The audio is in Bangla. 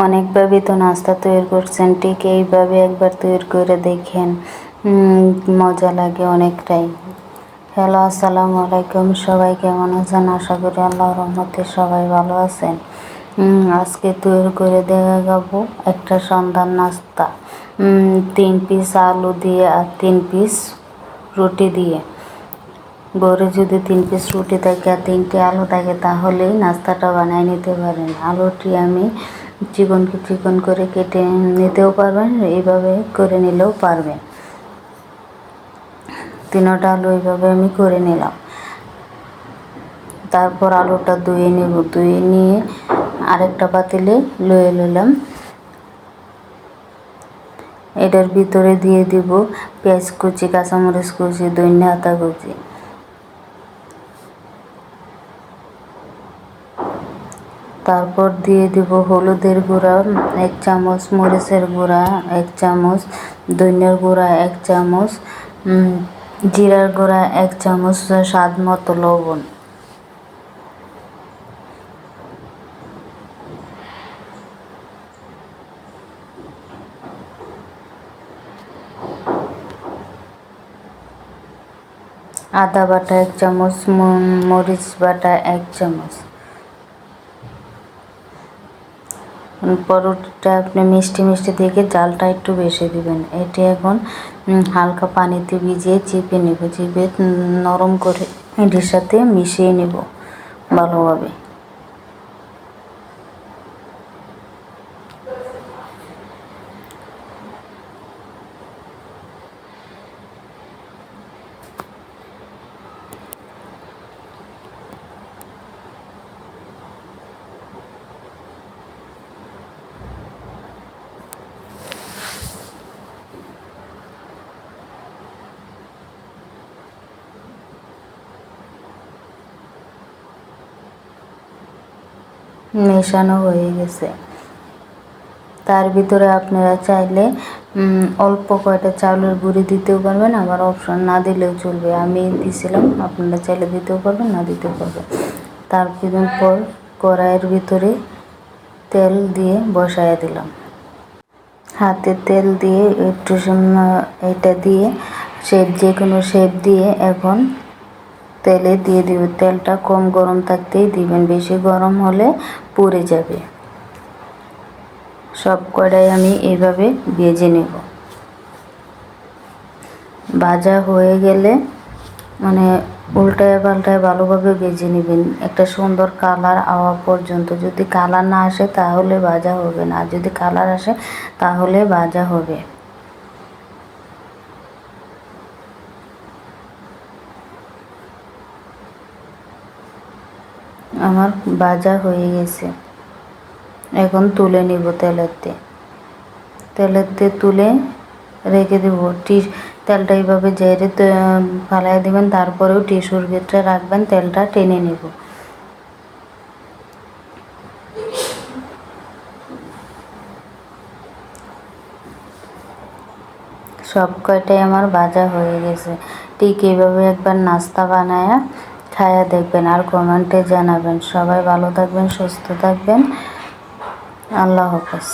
অনেকভাবে তো নাস্তা তৈরি করছেন, ঠিক এইভাবে একবার তৈরি করে দেখেন, মজা লাগে অনেকটাই। হ্যালো, আসসালামু আলাইকুম। সবাই কেমন আছেন? আশা করি আল্লাহর রহমতে সবাই ভালো আছেন। আজকে তৈরি করে দেখাবো একটা সন্ধ্যার নাস্তা, 3 পিস আলু দিয়ে আর 3 পিস রুটি দিয়ে। ঘরে যদি 3 পিস রুটি থাকে আর 3টে আলু থাকে তাহলেই নাস্তাটা বানিয়ে নিতে পারেন। আলুটি আমি চিকন করে কেটে নিতেও পারবেন, এইভাবে করে নিলেও পারবেন। 3টা আলু এইভাবে আমি করে নিলাম। তারপর আলুটা ধুয়ে নেব, ধুয়ে নিয়ে আরেকটা পাতিলে লয়ে নিলাম। এটার ভিতরে দিয়ে দিব পেঁয়াজ কুচি, কাঁচামরিচ কুচি, ধনিয়া পাতা কুচি। তারপর দিয়ে দিব হলুদের গুঁড়া 1 চামচ, মরিচের গুঁড়া 1 চামচ, ধনিয়ার গুঁড়া 1 চামচ, জিরার গুঁড়া 1 চামচ, স্বাদ মতো লবণ। আদা বাটা 1 চামচ, মরিচ বাটা 1 চামচ। পরোটাটা আপনি মিষ্টি দেখে জালটা একটু বেশি দিবেন। এটি এখন হালকা পানিতে ভিজিয়ে চেপে নেব, চেপে নরম করে এটির সাথে মিশিয়ে নেব ভালোভাবে। মেশানো হয়ে গেছে। তার ভিতরে আপনারা চাইলে অল্প কয়টা চাউলের গুঁড়ি দিতেও পারবেন, আবার অপশন না দিলেও চলবে। আমি দিছিলাম, আপনারা চাইলে দিতেও পারবেন, না দিতেও পারবেন। তারপর কড়াইয়ের ভিতরে তেল দিয়ে বসায় দিলাম। হাতে তেল দিয়ে একটু এটা দিয়ে যে কোনো শেপ দিয়ে এখন তেলে দিয়ে দিব। তেলটা কম গরম থাকতেই দিবেন, বেশি গরম হলে পুড়ে যাবে। সব কড়াই আমি এইভাবে ভেজে নেব। ভাজা হয়ে গেলে উল্টায় পাল্টায় ভালোভাবে ভেজে নেবেন, একটা সুন্দর কালার আওয়া পর্যন্ত। যদি কালার না আসে তাহলে ভাজা হবে না, যদি কালার আসে তাহলে ভাজা হবে। আমার ভাজা হয়ে গেছে, এখন তুলে নিব তেলেতে তুলে রেখে দেব। তেলটা এইভাবে জেরে ফালাই দেবেন, তারপরেও টিস্যুর ভিতরে রাখবেন, তেলটা টেনে নেব। সব কয়টাই আমার ভাজা হয়ে গেছে। ঠিক এইভাবে একবার নাস্তা বানায়া খায়া দেখবেন আর কমেন্টে জানাবেন। সবাই ভালো থাকবেন, সুস্থ থাকবেন। আল্লাহ হাফেজ।